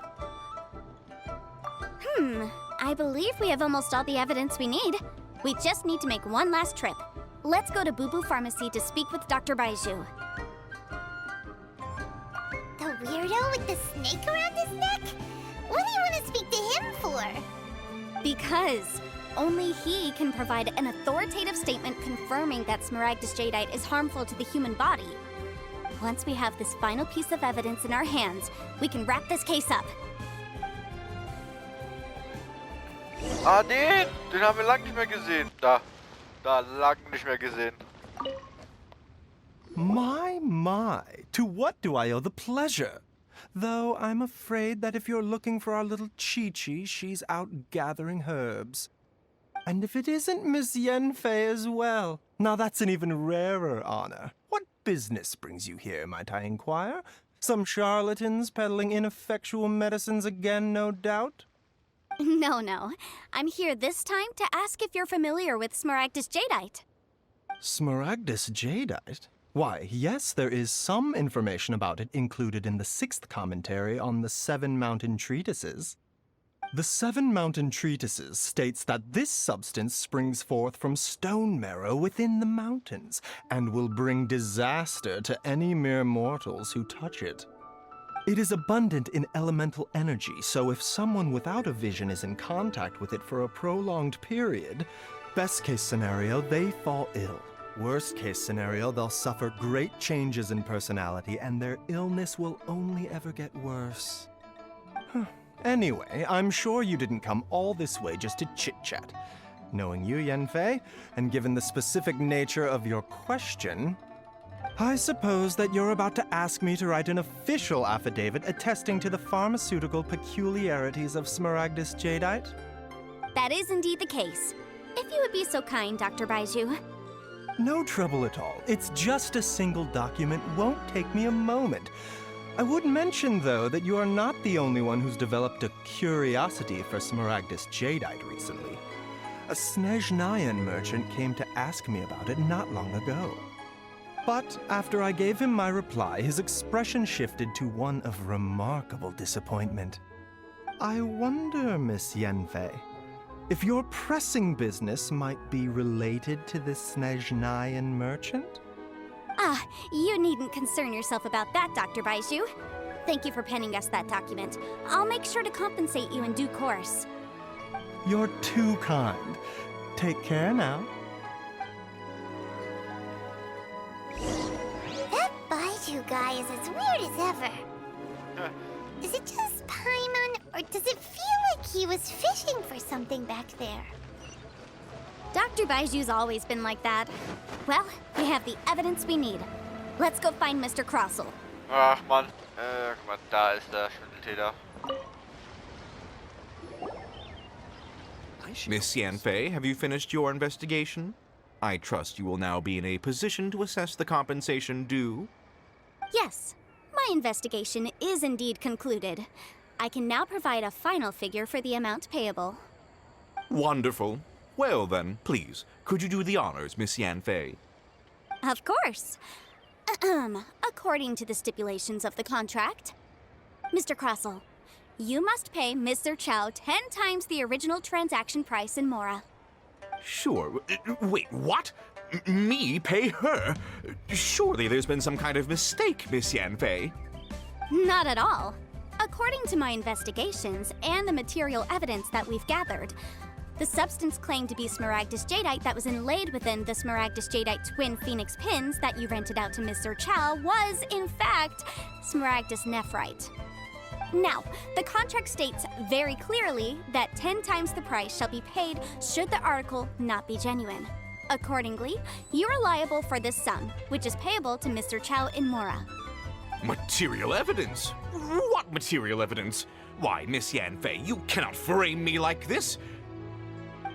I believe we have almost all the evidence we need. We just need to make one last trip. Let's go to Boo Boo Pharmacy to speak with Dr. Baizhu. The weirdo with the snake around his neck? What do you want to speak to him for? Because only he can provide an authoritative statement confirming that Smaragdus Jadeite is harmful to the human body. Once we have this final piece of evidence in our hands, we can wrap this case up. Ah, den haben wir lang nicht mehr gesehen. Da lang nicht mehr gesehen. My, to what do I owe the pleasure? Though I'm afraid that if you're looking for our little Chi-Chi, she's out gathering herbs. And if it isn't Miss Yanfei as well, now that's an even rarer honor. What business brings you here, might I inquire? Some charlatans peddling ineffectual medicines again, no doubt? No. I'm here this time to ask if you're familiar with Smaragdus Jadeite. Smaragdus Jadeite? Why, yes, there is some information about it included in the 6th commentary on the 7 Mountain Treatises. The 7 Mountain Treatises states that this substance springs forth from stone marrow within the mountains, and will bring disaster to any mere mortals who touch it. It is abundant in elemental energy, so if someone without a vision is in contact with it for a prolonged period, best case scenario, they fall ill. Worst case scenario, they'll suffer great changes in personality, and their illness will only ever get worse. Anyway, I'm sure you didn't come all this way just to chit-chat. Knowing you, Yanfei, and given the specific nature of your question, I suppose that you're about to ask me to write an official affidavit attesting to the pharmaceutical peculiarities of Smaragdus Jadeite? That is indeed the case. If you would be so kind, Dr. Baizhu. No trouble at all. It's just a single document. Won't take me a moment. I would mention, though, that you are not the only one who's developed a curiosity for Smaragdus Jadeite recently. A Snezhnayan merchant came to ask me about it not long ago. But after I gave him my reply, his expression shifted to one of remarkable disappointment. I wonder, Miss Yanfei, if your pressing business might be related to this Snezhnayan merchant? You needn't concern yourself about that, Dr. Baizhu. Thank you for penning us that document. I'll make sure to compensate you in due course. You're too kind. Take care now. That Baizhu guy is as weird as ever. Is it just Paimon, or does it feel like he was fishing for something back there? Dr. Baizhu's always been like that. Well, we have the evidence we need. Let's go find Mr. Krosel. Ach Mann, guck mal, da ist der Schwindeltäter. Miss Yanfei, have you finished your investigation? I trust you will now be in a position to assess the compensation due. Yes, my investigation is indeed concluded. I can now provide a final figure for the amount payable. Wonderful. Well then, please, could you do the honors, Miss Yanfei? Of course. According to the stipulations of the contract, Mr. Krosel, you must pay Mr. Chow 10 times the original transaction price in Mora. Sure. Wait, what? Me pay her? Surely there's been some kind of mistake, Miss Yanfei. Not at all. According to my investigations and the material evidence that we've gathered, The substance claimed to be smaragdus jadeite that was inlaid within the smaragdus jadeite twin phoenix pins that you rented out to Mr. Chow was, in fact, smaragdus nephrite. Now, the contract states very clearly that 10 times the price shall be paid should the article not be genuine. Accordingly, you are liable for this sum, which is payable to Mr. Chow in Mora. Material evidence? What material evidence? Why, Miss Yanfei, you cannot frame me like this.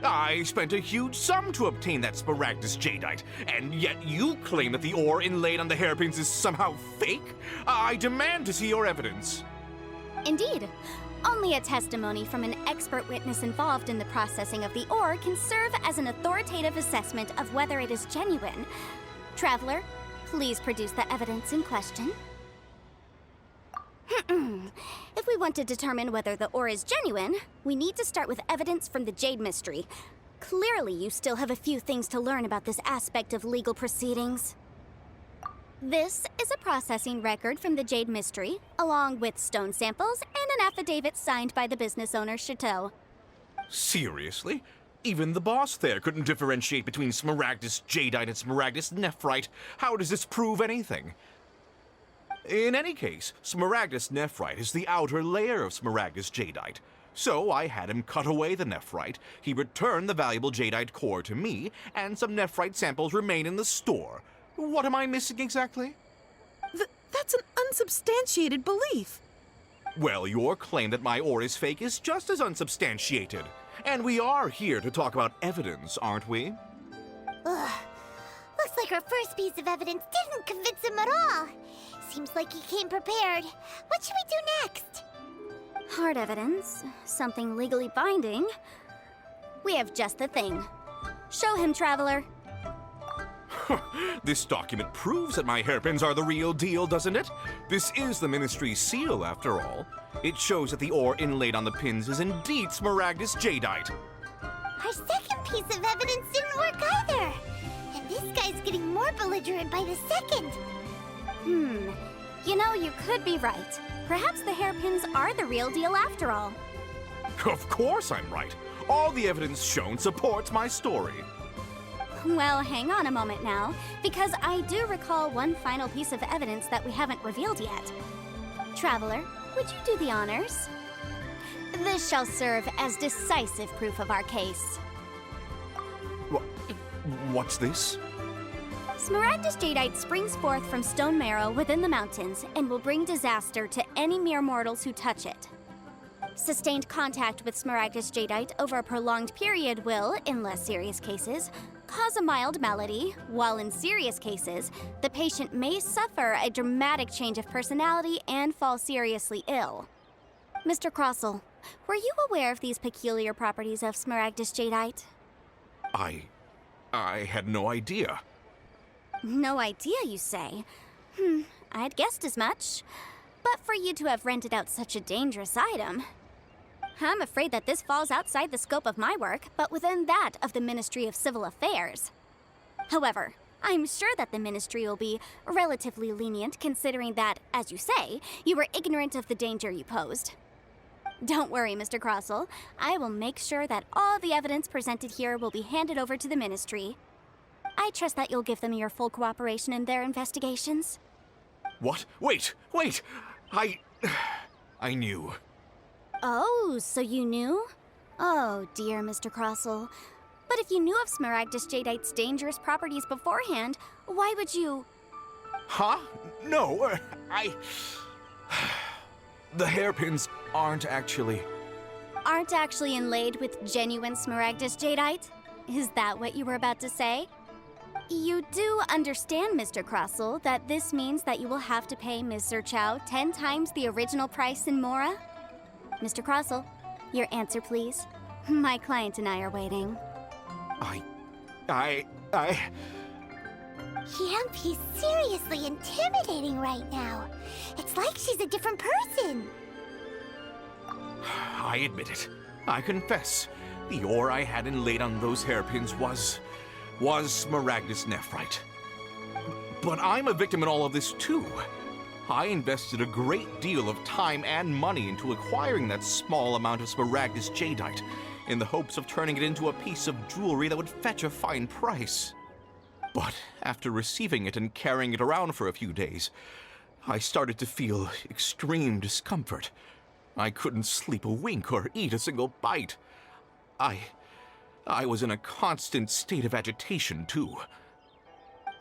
I spent a huge sum to obtain that smaragdus jadeite, and yet you claim that the ore inlaid on the hairpins is somehow fake? I demand to see your evidence. Indeed. Only a testimony from an expert witness involved in the processing of the ore can serve as an authoritative assessment of whether it is genuine. Traveler, please produce the evidence in question. If we want to determine whether the ore is genuine, we need to start with evidence from the Jade Mystery. Clearly, you still have a few things to learn about this aspect of legal proceedings. This is a processing record from the Jade Mystery, along with stone samples and an affidavit signed by the business owner, Chateau. Seriously? Even the boss there couldn't differentiate between smaragdus jadeite and smaragdus nephrite. How does this prove anything? In any case, smaragdus nephrite is the outer layer of smaragdus jadeite. So I had him cut away the nephrite, he returned the valuable jadeite core to me, and some nephrite samples remain in the store. What am I missing exactly? That's an unsubstantiated belief. Well, your claim that my ore is fake is just as unsubstantiated. And we are here to talk about evidence, aren't we? Ugh. Looks like our first piece of evidence didn't convince him at all. Seems like he came prepared. What should we do next? Hard evidence, something legally binding. We have just the thing. Show him, Traveler. This document proves that my hairpins are the real deal, doesn't it? This is the Ministry's seal, after all. It shows that the ore inlaid on the pins is indeed smaragdus jadeite. Our second piece of evidence didn't work either. And this guy's getting more belligerent by the second. You know, you could be right. Perhaps the hairpins are the real deal after all. Of course I'm right. All the evidence shown supports my story. Well, hang on a moment now, because I do recall one final piece of evidence that we haven't revealed yet. Traveler, would you do the honors? This shall serve as decisive proof of our case. What's this? Smaragdus jadeite springs forth from stone marrow within the mountains and will bring disaster to any mere mortals who touch it. Sustained contact with smaragdus jadeite over a prolonged period will, in less serious cases, cause a mild malady, while in serious cases, the patient may suffer a dramatic change of personality and fall seriously ill. Mr. Crossell, were you aware of these peculiar properties of smaragdus jadeite? I had no idea. No idea, you say? I'd guessed as much. But for you to have rented out such a dangerous item... I'm afraid that this falls outside the scope of my work, but within that of the Ministry of Civil Affairs. However, I'm sure that the Ministry will be relatively lenient considering that, as you say, you were ignorant of the danger you posed. Don't worry, Mr. Crossell. I will make sure that all the evidence presented here will be handed over to the Ministry. I trust that you'll give them your full cooperation in their investigations. What? Wait! I knew. Oh, so you knew? Oh, dear Mr. Crossell. But if you knew of smaragdus jadeite's dangerous properties beforehand, why would you... Huh? No, The hairpins aren't actually inlaid with genuine smaragdus jadeite? Is that what you were about to say? You do understand, Mr. Crossell, that this means that you will have to pay Mr. Chow 10 times the original price in Mora? Mr. Crossell, your answer, please. My client and I are waiting. Yanfei's seriously intimidating right now. It's like she's a different person. I admit it. I confess. The ore I had inlaid on those hairpins was smaragdus nephrite. But I'm a victim in all of this too. I invested a great deal of time and money into acquiring that small amount of smaragdus jadeite. in the hopes of turning it into a piece of jewelry that would fetch a fine price. But after receiving it and carrying it around for a few days, I started to feel extreme discomfort. I couldn't sleep a wink or eat a single bite. I was in a constant state of agitation, too.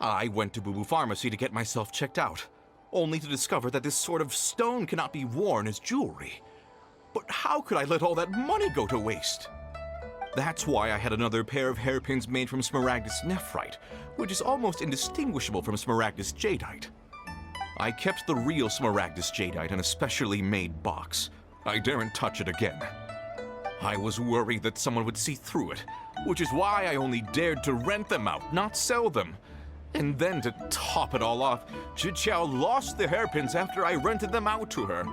I went to Boo Boo Pharmacy to get myself checked out, only to discover that this sort of stone cannot be worn as jewelry. But how could I let all that money go to waste? That's why I had another pair of hairpins made from Smaragdus nephrite, which is almost indistinguishable from Smaragdus jadeite. I kept the real Smaragdus jadeite in a specially made box. I daren't touch it again. I was worried that someone would see through it, which is why I only dared to rent them out, not sell them. And then to top it all off, Zhiqiao lost the hairpins after I rented them out to her.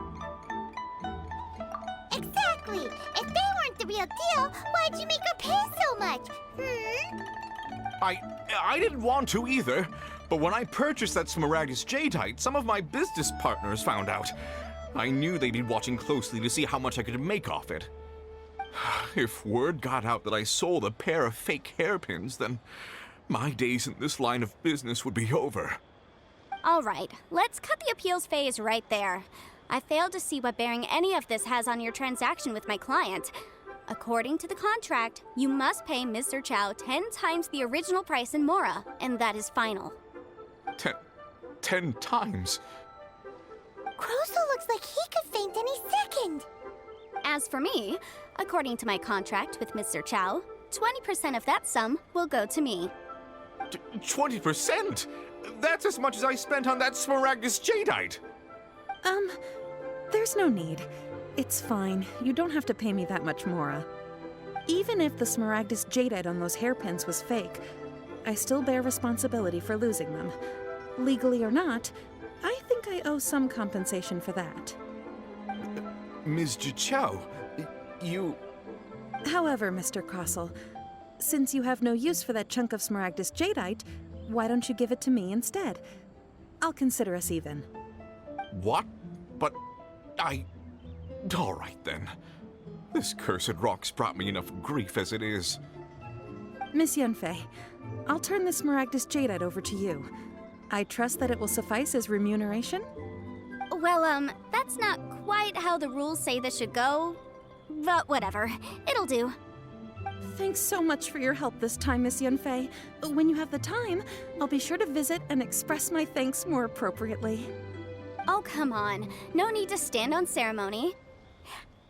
Exactly! If they weren't the real deal, why'd you make her pay so much? I didn't want to either, but when I purchased that Smaragdus jadeite, some of my business partners found out. I knew they'd be watching closely to see how much I could make off it. If word got out that I sold a pair of fake hairpins, then my days in this line of business would be over. All right, let's cut the appeals phase right there. I failed to see what bearing any of this has on your transaction with my client. According to the contract, you must pay Mr. Chow 10 times the original price in Mora, and that is final. 10 times? Crosel looks like he could faint any second. As for me, according to my contract with Mr. Chow, 20% of that sum will go to me. 20%? That's as much as I spent on that Smaragdus jadeite! There's no need. It's fine. You don't have to pay me that much, Mora. Even if the Smaragdus jadeite on those hairpins was fake, I still bear responsibility for losing them. Legally or not, I think I owe some compensation for that. Ms. Zhiqiao, you... However, Mr. Crosel, since you have no use for that chunk of Smaragdus jadeite, why don't you give it to me instead? I'll consider us even. What? But all right then. This cursed rock's brought me enough grief as it is. Miss Yunfei, I'll turn the Smaragdus jadeite over to you. I trust that it will suffice as remuneration? Well, that's not quite how the rules say this should go. But whatever, it'll do. Thanks so much for your help this time, Miss Yunfei. When you have the time, I'll be sure to visit and express my thanks more appropriately. Oh, come on. No need to stand on ceremony.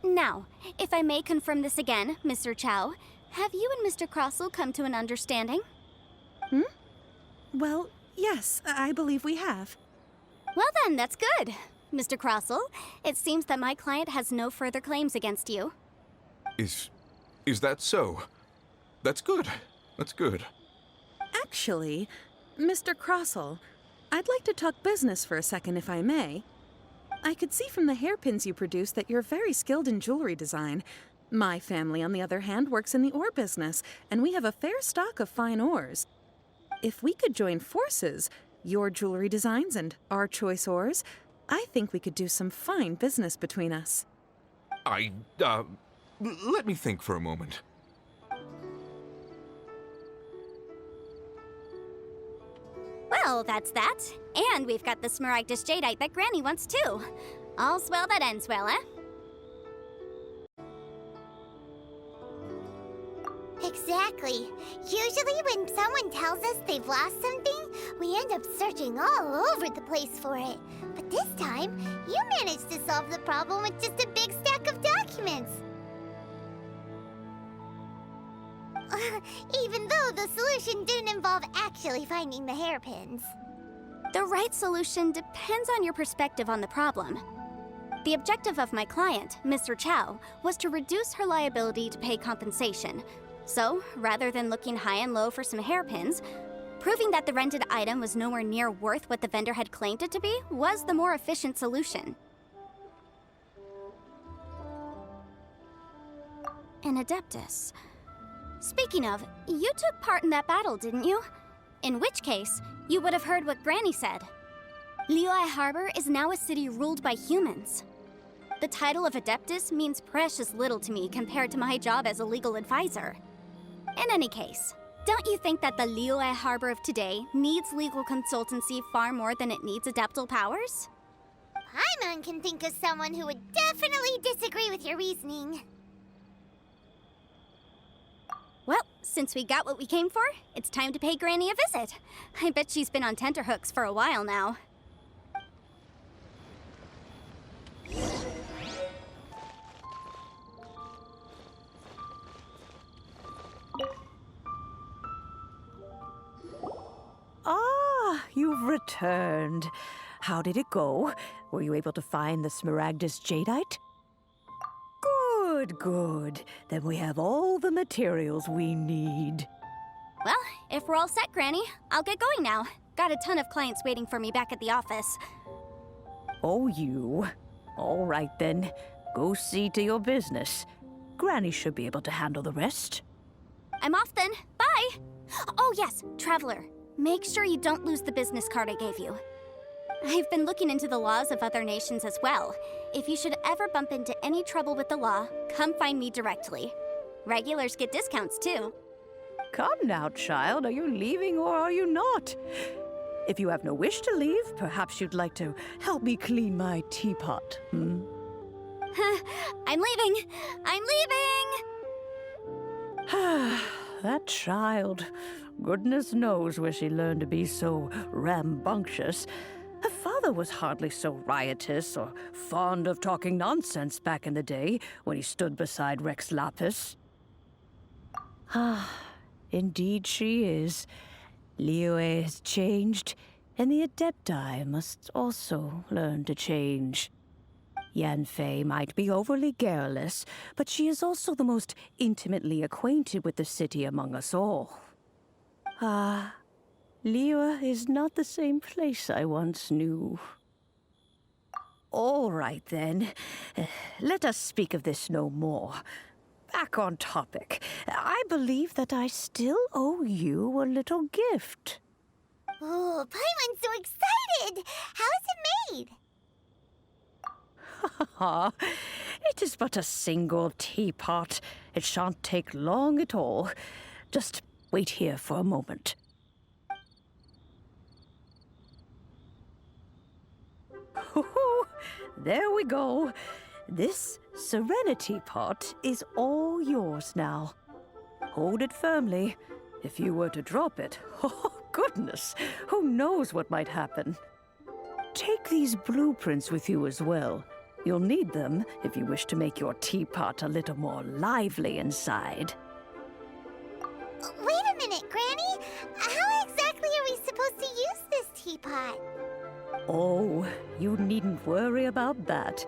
Now, if I may confirm this again, Mr. Chow, have you and Mr. Crosel come to an understanding? Well, yes, I believe we have. Well then, that's good. Mr. Crosel, it seems that my client has no further claims against you. Is that so? That's good. That's good. Actually, Mr. Crosel, I'd like to talk business for a second, if I may. I could see from the hairpins you produce that you're very skilled in jewelry design. My family, on the other hand, works in the ore business, and we have a fair stock of fine ores. If we could join forces, your jewelry designs and our choice ores, I think we could do some fine business between us. Let me think for a moment. Well, that's that. And we've got the Smaragdus jadeite that Granny wants too. All's well that ends well, eh? Exactly. Usually when someone tells us they've lost something, we end up searching all over the place for it. But this time, you managed to solve the problem with just a big stack of documents. Even though the solution didn't involve actually finding the hairpins. The right solution depends on your perspective on the problem. The objective of my client, Mr. Chow, was to reduce her liability to pay compensation. So, rather than looking high and low for some hairpins, proving that the rented item was nowhere near worth what the vendor had claimed it to be was the more efficient solution. An Adeptus. Speaking of, you took part in that battle, didn't you? In which case, you would have heard what Granny said. Liyue Harbor is now a city ruled by humans. The title of Adeptus means precious little to me compared to my job as a legal advisor. In any case, don't you think that the Liyue Harbor of today needs legal consultancy far more than it needs adeptal powers? Paimon can think of someone who would definitely disagree with your reasoning. Well, since we got what we came for, it's time to pay Granny a visit. I bet she's been on tenterhooks for a while now. Ah, you've returned. How did it go? Were you able to find the Smaragdus jadeite? Good, good. Then we have all the materials we need. Well, if we're all set, Granny, I'll get going now. Got a ton of clients waiting for me back at the office. Oh, you. All right, then. Go see to your business. Granny should be able to handle the rest. I'm off then. Bye! Oh yes, Traveler. Make sure you don't lose the business card I gave you. I've been looking into the laws of other nations as well. If you should ever bump into any trouble with the law, come find me directly. Regulars get discounts too. Come now, child. Are you leaving or are you not? If you have no wish to leave, perhaps you'd like to help me clean my teapot, hmm? I'm leaving! I'm leaving! That child. Goodness knows where she learned to be so rambunctious. Her father was hardly so riotous or fond of talking nonsense back in the day when he stood beside Rex Lapis. Ah, indeed she is. Liyue has changed, and the Adepti must also learn to change. Yanfei might be overly garrulous, but she is also the most intimately acquainted with the city among us all. Ah, Liyue is not the same place I once knew. All right, then. Let us speak of this no more. Back on topic. I believe that I still owe you a little gift. Oh, Paimon's so excited! How is it made? It is but a single teapot. It shan't take long at all. Just wait here for a moment. There we go. This Serenity pot is all yours now. Hold it firmly. If you were to drop it, oh goodness, who knows what might happen. Take these blueprints with you as well. You'll need them if you wish to make your teapot a little more lively inside. Wait a minute, Granny. How exactly are we supposed to use this teapot? Oh, you needn't worry about that.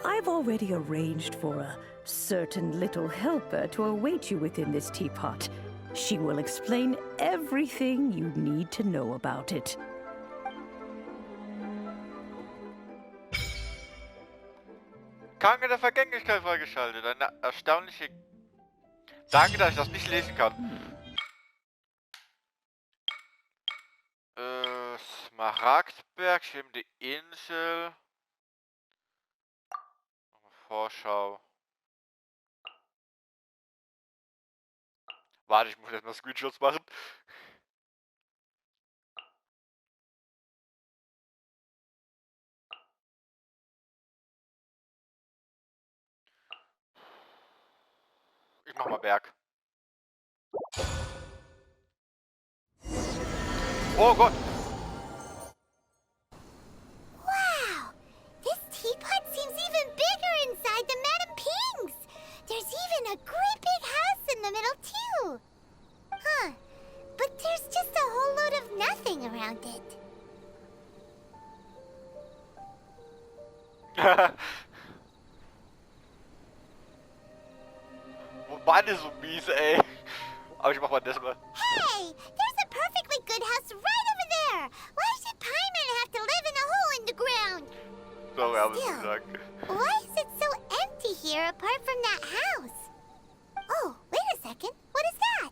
I've already arranged for a certain little helper to await you within this teapot. She will explain everything you need to know about it. Kranke der Vergänglichkeit freigeschaltet. Eine erstaunliche... Danke, dass ich das nicht lesen kann. Smaragdberg, schwebende Insel. Vorschau. Warte, ich muss jetzt mal Screenshots machen. Ich mach mal Berg. Oh Gott! Wow! This teapot seems even bigger inside than Madame Ping's! There's even a great big house in the middle, too! Huh. But there's just a whole load of nothing around it. Beide so mies, ey. Aber ich mach mal das mal. Hey! There's a perfectly good house right over there! Why should Paimon have to live in a hole in the ground? Sorry, aber so Still, gesagt. why is it so empty here apart from that house? Oh, wait a second. What is that?